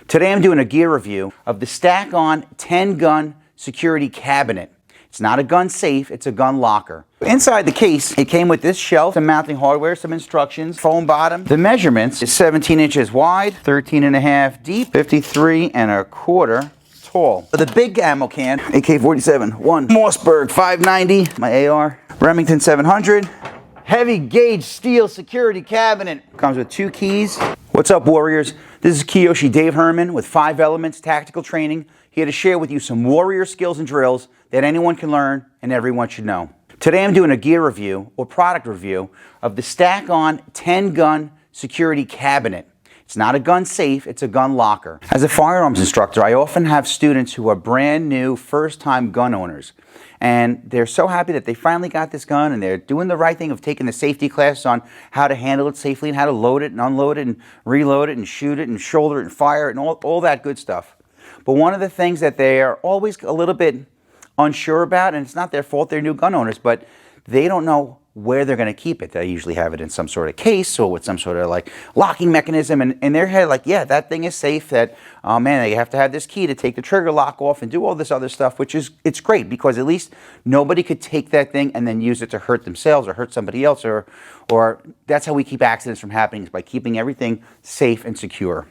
Today I'm doing a gear review of the stack-on 10-gun security cabinet. It's not a gun safe, it's a gun locker. Inside the case, it came with this shelf, some mounting hardware, some instructions, foam bottom. The measurements is 17 inches wide, 13.5 deep, 53.25 tall. The big ammo can, AK-47, one Mossberg 590, my AR, Remington 700, heavy gauge steel security cabinet. Comes with 2 keys. What's up, warriors? This is Kyoshi Dave Herman with 5 Elements Tactical Training, here to share with you some warrior skills and drills that anyone can learn and everyone should know. Today I'm doing a gear review or product review of the stack-on 10-gun security cabinet. It's not a gun safe, it's a gun locker. As a firearms instructor, I often have students who are brand new, first-time gun owners. And they're so happy that they finally got this gun and they're doing the right thing of taking the safety class on how to handle it safely and how to load it and unload it and reload it and shoot it and shoulder it and fire it and all that good stuff. But one of the things that they are always a little bit unsure about, and it's not their fault, they're new gun owners, but they don't know where they're going to keep it. They usually have it in some sort of case or with some sort of like locking mechanism, and in their head like, yeah, that thing is safe, that, oh man, they have to have this key to take the trigger lock off and do all this other stuff, which is, it's great because at least nobody could take that thing and then use it to hurt themselves or hurt somebody else, or that's how we keep accidents from happening, is by keeping everything safe and secure.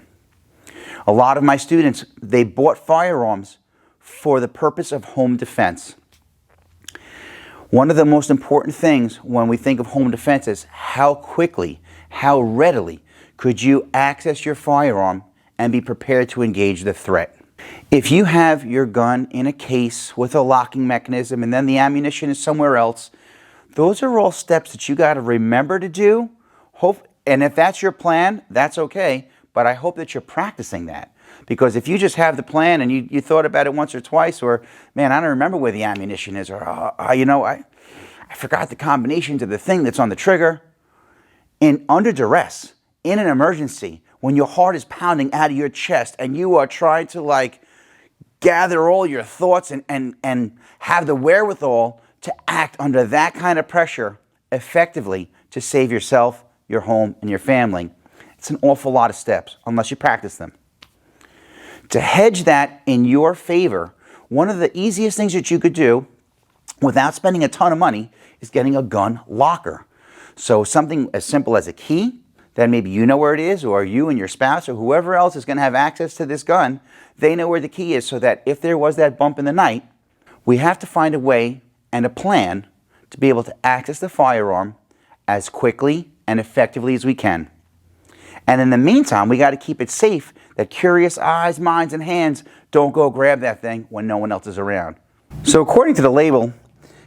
A lot of my students, they bought firearms for the purpose of home defense. One of the most important things when we think of home defense is how quickly, how readily could you access your firearm and be prepared to engage the threat. If you have your gun in a case with a locking mechanism and then the ammunition is somewhere else, those are all steps that you got to remember to do. And if that's your plan, that's okay, but I hope that you're practicing that. Because if you just have the plan and you thought about it once or twice, or, man, I don't remember where the ammunition is, or, I forgot the combination to the thing that's on the trigger. Under duress, in an emergency, when your heart is pounding out of your chest and you are trying to, like, gather all your thoughts and have the wherewithal to act under that kind of pressure effectively to save yourself, your home, and your family, it's an awful lot of steps, unless you practice them. To hedge that in your favor, one of the easiest things that you could do without spending a ton of money is getting a gun locker. So something as simple as a key, that maybe you know where it is, or you and your spouse or whoever else is going to have access to this gun, they know where the key is, so that if there was that bump in the night, we have to find a way and a plan to be able to access the firearm as quickly and effectively as we can. And in the meantime, we got to keep it safe that curious eyes, minds, and hands don't go grab that thing when no one else is around. So according to the label,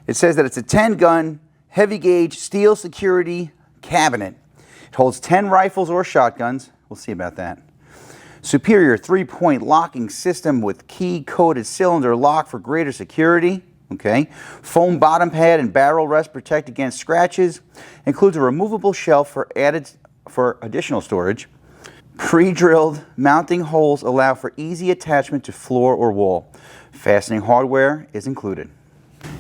it says that it's a 10-gun, heavy-gauge steel security cabinet. It holds 10 rifles or shotguns. We'll see about that. Superior 3-point locking system with key-coated cylinder lock for greater security. Okay. Foam bottom pad and barrel rest protect against scratches. Includes a removable shelf for additional storage. Pre-drilled mounting holes allow for easy attachment to floor or wall. Fastening hardware is included.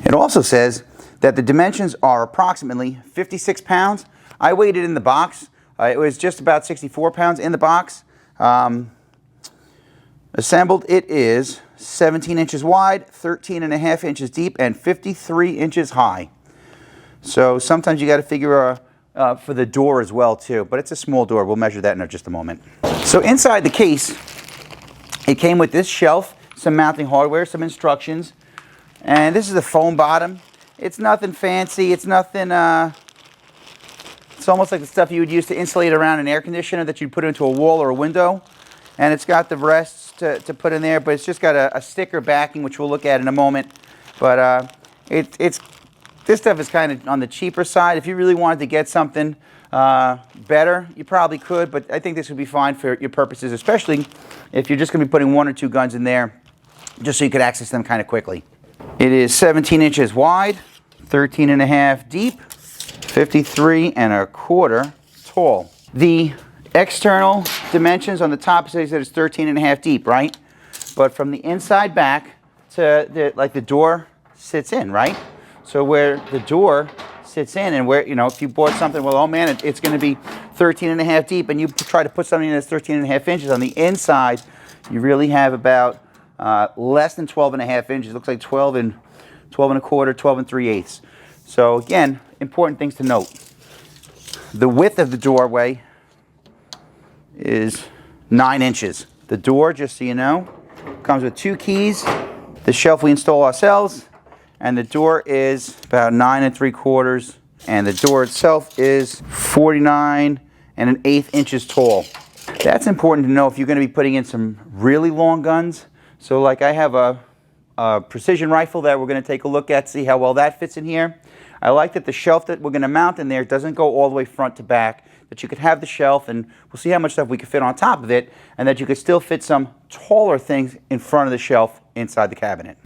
It also says that the dimensions are approximately 56 pounds. I weighed it in the box. It was just about 64 pounds in the box. Assembled, it is 17 inches wide, 13.5 inches deep, and 53 inches high. So sometimes you got to figure for the door as well too, but it's a small door. We'll measure that in just a moment. So inside the case, it came with this shelf, some mounting hardware, some instructions, and this is the foam bottom. It's nothing fancy. It's nothing. It's almost like the stuff you would use to insulate around an air conditioner that you'd put into a wall or a window, and it's got the rests to put in there, but it's just got a sticker backing, which we'll look at in a moment. But this stuff is kind of on the cheaper side. If you really wanted to get something better, you probably could, but I think this would be fine for your purposes, especially if you're just going to be putting 1 or 2 guns in there, just so you could access them kind of quickly. It is 17 inches wide, 13.5 deep, 53.25 tall. The external dimensions on the top says that it's 13.5 deep, right? But from the inside back to the door sits in, right? So where the door sits in, and where, if you bought something, well, oh man, it's going to be 13.5 deep, and you try to put something that's 13.5 inches on the inside, You really have about less than 12.5 inches. It looks like 12 and a quarter, 12 and 3/8. So again, important things to note. The width of the doorway is 9 inches. The door, just so you know, comes with 2 keys. The shelf we install ourselves, and the door is about 9 3/4, and the door itself is 49 1/8 inches tall. That's important to know if you're going to be putting in some really long guns. So like I have a precision rifle that we're going to take a look at, see how well that fits in here. I like that the shelf that we're going to mount in there doesn't go all the way front to back, that you could have the shelf, and we'll see how much stuff we can fit on top of it, and that you could still fit some taller things in front of the shelf inside the cabinet.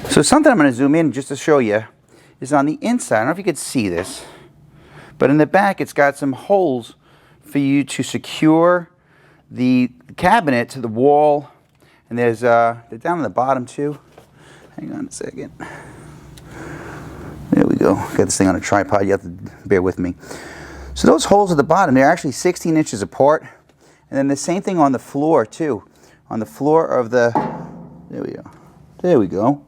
So something I'm going to zoom in just to show you is on the inside. I don't know if you could see this, but in the back it's got some holes for you to secure the cabinet to the wall, and there's they're down on the bottom too. Hang on a second. There we go. Got this thing on a tripod. You have to bear with me. So those holes at the bottom, they're actually 16 inches apart. And then the same thing on the floor too. On the floor of the, there we go. There we go.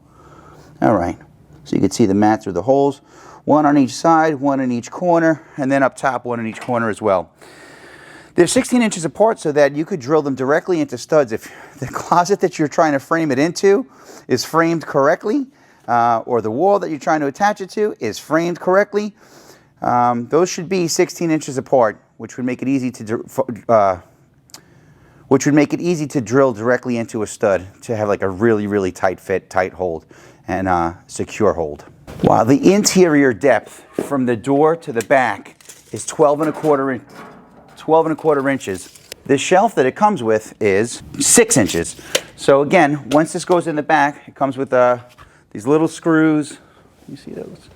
All right. So you can see the mat through the holes. One on each side, one in each corner, and then up top, one in each corner as well. They're 16 inches apart so that you could drill them directly into studs. If the closet that you're trying to frame it into is framed correctly, or the wall that you're trying to attach it to is framed correctly, those should be 16 inches apart, which would make it easy to drill directly into a stud to have like a really, really tight fit, tight hold, and secure hold. While the interior depth from the door to the back is 12 1/4 inches. The shelf that it comes with is 6 inches. So again, once this goes in the back, it comes with these little screws. You see those?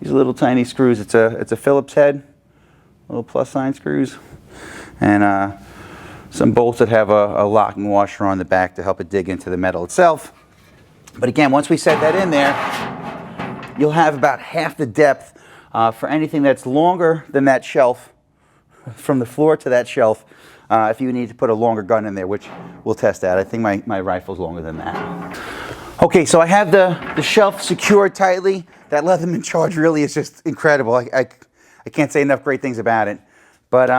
These little tiny screws. It's a Phillips head, little plus sign screws, and some bolts that have a locking washer on the back to help it dig into the metal itself. But again, once we set that in there, you'll have about half the depth for anything that's longer than that shelf. From the floor to that shelf, if you need to put a longer gun in there, which we'll test that. I think my rifle's longer than that. Okay, so I have the shelf secured tightly. That Leatherman charge really is just incredible. I can't say enough great things about it. But,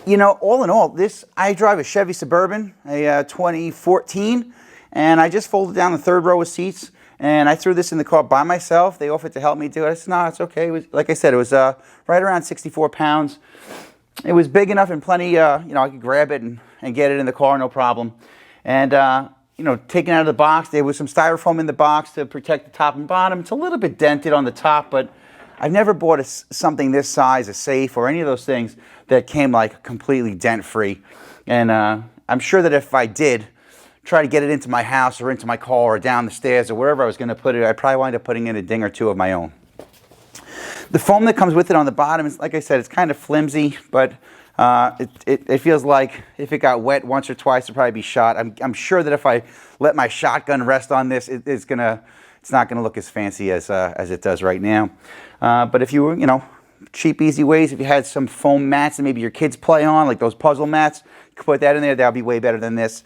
you know, all in all, I drive a Chevy Suburban, a 2014, and I just folded down the 3rd row of seats. And I threw this in the car by myself. They offered to help me do it. I said, no, it's okay. It was, like I said, it was right around 64 pounds. It was big enough and plenty, you know, I could grab it and get it in the car, no problem. And, you know, taken out of the box, there was some styrofoam in the box to protect the top and bottom. It's a little bit dented on the top, but I've never bought something this size, a safe or any of those things that came like completely dent-free. And I'm sure that if I did try to get it into my house or into my car or down the stairs or wherever I was going to put it, I'd probably wind up putting in a ding or two of my own. The foam that comes with it on the bottom is, like I said, it's kind of flimsy, but it feels like if it got wet once or twice, it'd probably be shot. I'm sure that if I let my shotgun rest on this, it's not going to look as fancy as it does right now. But if you were, you know, cheap, easy ways, if you had some foam mats that maybe your kids play on, like those puzzle mats, you could put that in there. That would be way better than this.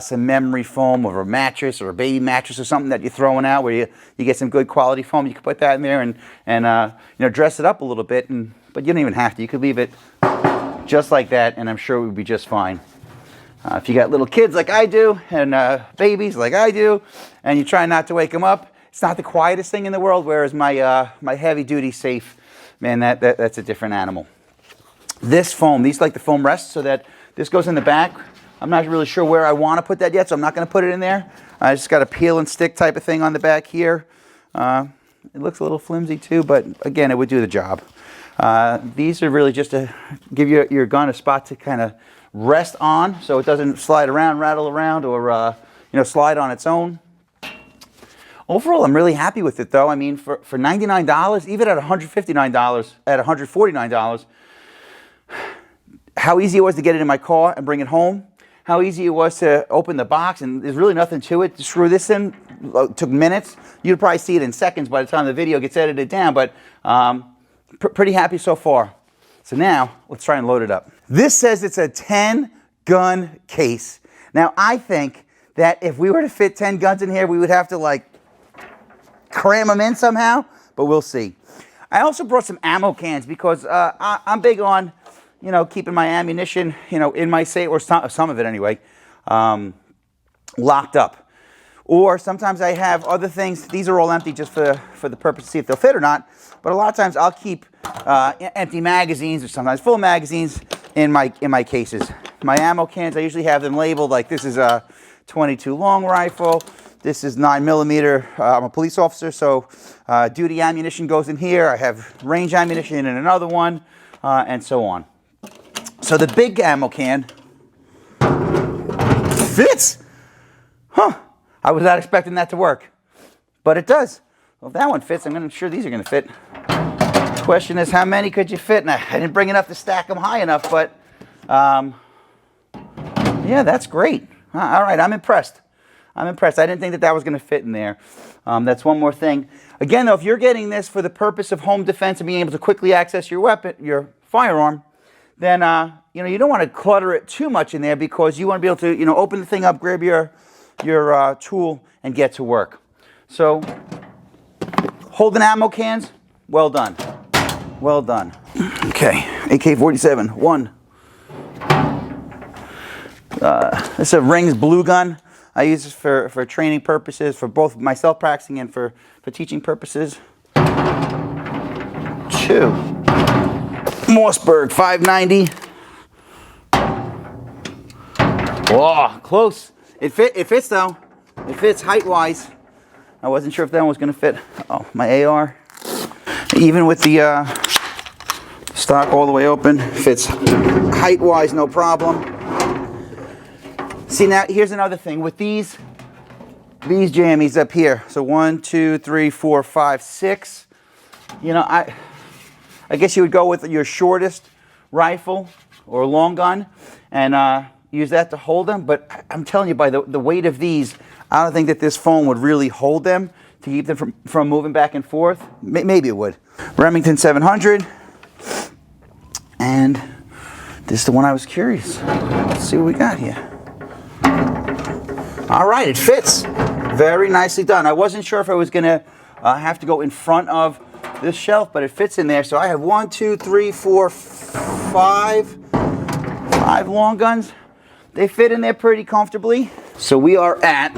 Some memory foam or a mattress or a baby mattress or something that you're throwing out where you get some good quality foam. You could put that in there and you know, dress it up a little bit. But you don't even have to. You could leave it just like that, and I'm sure it would be just fine. If you got little kids like I do and babies like I do, and you try not to wake them up, it's not the quietest thing in the world. Whereas my heavy-duty safe, man, that's a different animal. This foam, these like the foam rests so that this goes in the back. I'm not really sure where I want to put that yet, so I'm not going to put it in there. I just got a peel and stick type of thing on the back here. It looks a little flimsy too, but again, it would do the job. These are really just to give your gun a spot to kind of rest on so it doesn't slide around, rattle around, or you know, slide on its own. Overall, I'm really happy with it, though. I mean, for $99, even at $159, at $149, how easy it was to get it in my car and bring it home, how easy it was to open the box, and there's really nothing to it. To screw this in took minutes. You'd probably see it in seconds by the time the video gets edited down, but pretty happy so far. So now, let's try and load it up. This says it's a 10 gun case. Now I think that if we were to fit 10 guns in here, we would have to like cram them in somehow, but we'll see. I also brought some ammo cans because I'm big on, you know, keeping my ammunition, you know, in my safe, or some of it anyway, locked up. Or sometimes I have other things. These are all empty just for the purpose to see if they'll fit or not. But a lot of times I'll keep empty magazines or sometimes full magazines in my cases. My ammo cans, I usually have them labeled like this is a 22 long rifle. This is 9mm. I'm a police officer, so duty ammunition goes in here. I have range ammunition in another one, and so on. So the big ammo can fits. Huh. I was not expecting that to work, but it does. Well, if that one fits, I'm sure these are going to fit. The question is, how many could you fit? And I didn't bring enough to stack them high enough, but yeah, that's great. All right, I'm impressed. I'm impressed. I didn't think that was going to fit in there. That's one more thing. Again, though, if you're getting this for the purpose of home defense and being able to quickly access your weapon, your firearm, then you know, you don't want to clutter it too much in there, because you want to be able to, you know, open the thing up, grab your tool, and get to work. So, holding ammo cans, well done. Well done. Okay, AK-47, one. This is a Rings blue gun. I use this for training purposes, for both myself practicing and for teaching purposes. Two. Mossberg 590. Oh, close. It fits though. It fits height-wise. I wasn't sure if that one was going to fit. Oh, my AR. Even with the stock all the way open, fits height-wise, no problem. See, now here's another thing with these jammies up here. So 1, 2, 3, 4, 5, 6. You know, I guess you would go with your shortest rifle or long gun and use that to hold them. But I'm telling you, by the weight of these, I don't think that this foam would really hold them to keep them from moving back and forth. Maybe it would. Remington 700. And this is the one I was curious. Let's see what we got here. All right, it fits. Very nicely done. I wasn't sure if I was going to have to go in front of this shelf, but it fits in there. So I have 1, 2, 3, 4, 5 long guns. They fit in there pretty comfortably. So we are at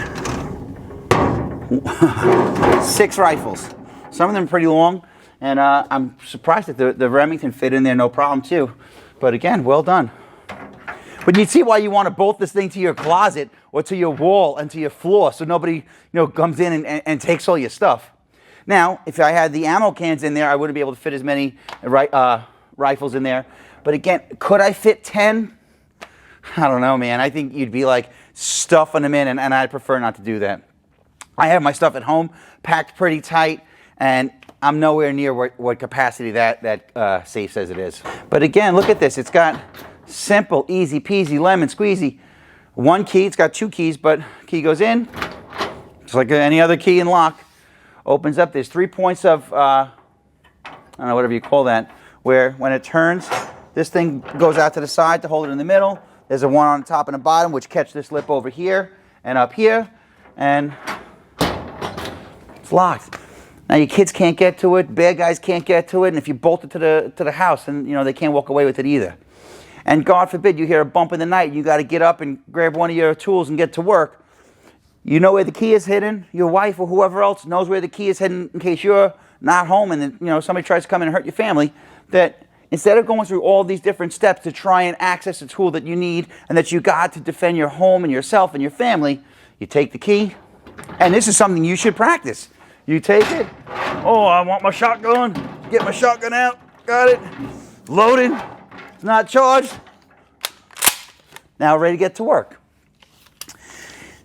6 rifles. Some of them are pretty long, and I'm surprised that the Remington fit in there no problem too. But again, well done. But you see why you want to bolt this thing to your closet or to your wall and to your floor, so nobody, you know, comes in and takes all your stuff. Now, if I had the ammo cans in there, I wouldn't be able to fit as many rifles in there. But again, could I fit 10? I don't know, man. I think you'd be like stuffing them in, and I'd prefer not to do that. I have my stuff at home packed pretty tight, and I'm nowhere near what capacity that safe says it is. But again, look at this. It's got simple, easy peasy, lemon squeezy. One key. It's got 2 keys, but key goes in, just like any other key and lock. Opens up. There's 3 points of, I don't know, whatever you call that, where when it turns, this thing goes out to the side to hold it in the middle. There's a one on the top and the bottom, which catch this lip over here and up here, and it's locked. Now your kids can't get to it, bad guys can't get to it, and if you bolt it to the house, and you know they can't walk away with it either. And God forbid you hear a bump in the night, you got to get up and grab one of your tools and get to work. You know where the key is hidden. Your wife or whoever else knows where the key is hidden in case you're not home and then, you know, somebody tries to come in and hurt your family. That instead of going through all these different steps to try and access a tool that you need and that you got to defend your home and yourself and your family, you take the key. And this is something you should practice. You take it. Oh, I want my shotgun. Get my shotgun out. Got it. Loaded. It's not charged. Now ready to get to work.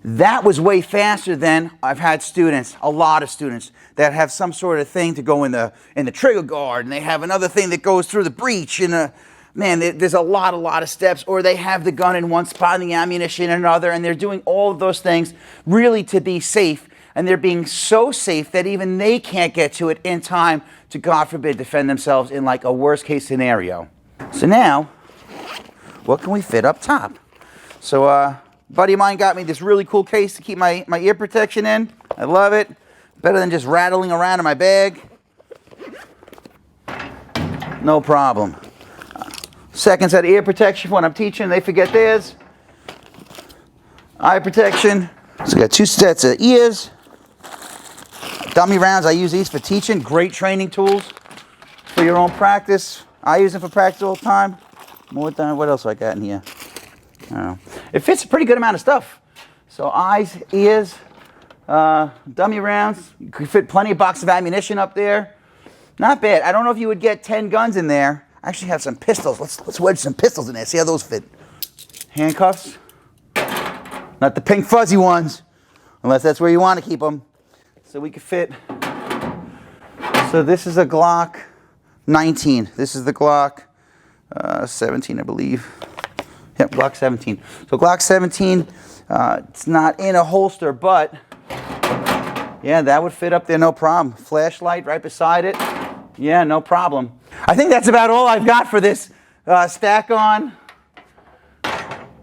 That was way faster than I've had students, a lot of students, that have some sort of thing to go in the trigger guard, and they have another thing that goes through the breech, and man, there's a lot of steps, or they have the gun in one spot and the ammunition in another, and they're doing all of those things really to be safe, and they're being so safe that even they can't get to it in time to, God forbid, defend themselves in like a worst case scenario. So now, what can we fit up top? So a buddy of mine got me this really cool case to keep my ear protection in. I love it. Better than just rattling around in my bag. No problem. Second set of ear protection for when I'm teaching, they forget theirs. Eye protection. So we got 2 sets of ears. Dummy rounds, I use these for teaching. Great training tools for your own practice. I use them for practice all the time. More than what else I got in here? I don't know. It fits a pretty good amount of stuff. So eyes, ears, dummy rounds. You could fit plenty of boxes of ammunition up there. Not bad. I don't know if you would get 10 guns in there. I actually have some pistols. Let's wedge some pistols in there. See how those fit. Handcuffs. Not the pink fuzzy ones, unless that's where you want to keep them. So we could fit. So this is a Glock 19. This is the Glock 17, I believe. Yep, Glock 17. So Glock 17, it's not in a holster, but yeah, that would fit up there, no problem. Flashlight right beside it. Yeah, no problem. I think that's about all I've got for this stack on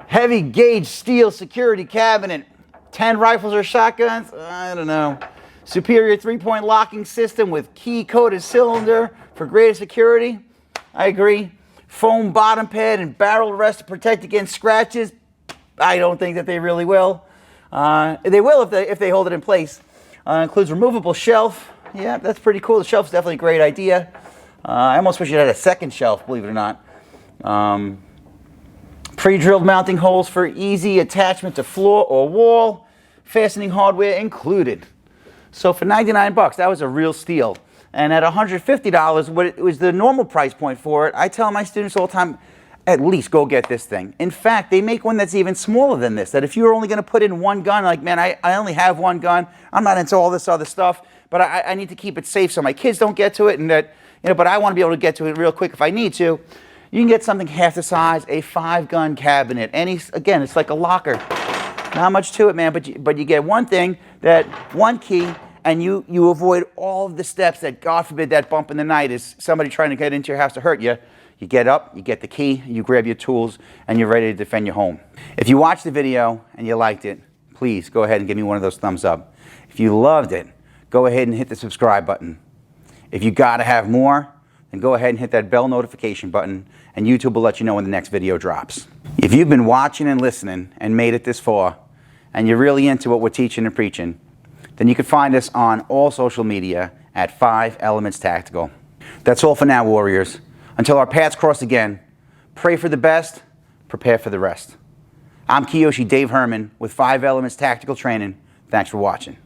heavy gauge steel security cabinet. 10 rifles or shotguns? I don't know. Superior 3-point locking system with key-coated cylinder for greater security? I agree. Foam bottom pad and barrel rest to protect against scratches? I don't think that they really will. They will if they hold it in place. Includes removable shelf. Yeah, that's pretty cool. The shelf's definitely a great idea. I almost wish it had a second shelf, believe it or not. Pre-drilled mounting holes for easy attachment to floor or wall. Fastening hardware included. So for 99 bucks, that was a real steal. And at $150, what it was the normal price point for it, I tell my students all the time, at least go get this thing. In fact, they make one that's even smaller than this, that if you're only going to put in one gun, like, man, I only have one gun, I'm not into all this other stuff, but I need to keep it safe so my kids don't get to it, and that, you know, but I want to be able to get to it real quick if I need to. You can get something half the size, a 5-gun cabinet. Again, it's like a locker. Not much to it, man, but you get one thing, that one key, and you avoid all of the steps that, God forbid, that bump in the night is somebody trying to get into your house to hurt you. You get up, you get the key, you grab your tools, and you're ready to defend your home. If you watched the video and you liked it, please go ahead and give me one of those thumbs up. If you loved it, go ahead and hit the subscribe button. If you gotta have more, then go ahead and hit that bell notification button, and YouTube will let you know when the next video drops. If you've been watching and listening and made it this far, and you're really into what we're teaching and preaching, then you can find us on all social media at 5 Elements Tactical. That's all for now, warriors. Until our paths cross again, pray for the best, prepare for the rest. I'm Kyoshi Dave Herman with 5 Elements Tactical Training. Thanks for watching.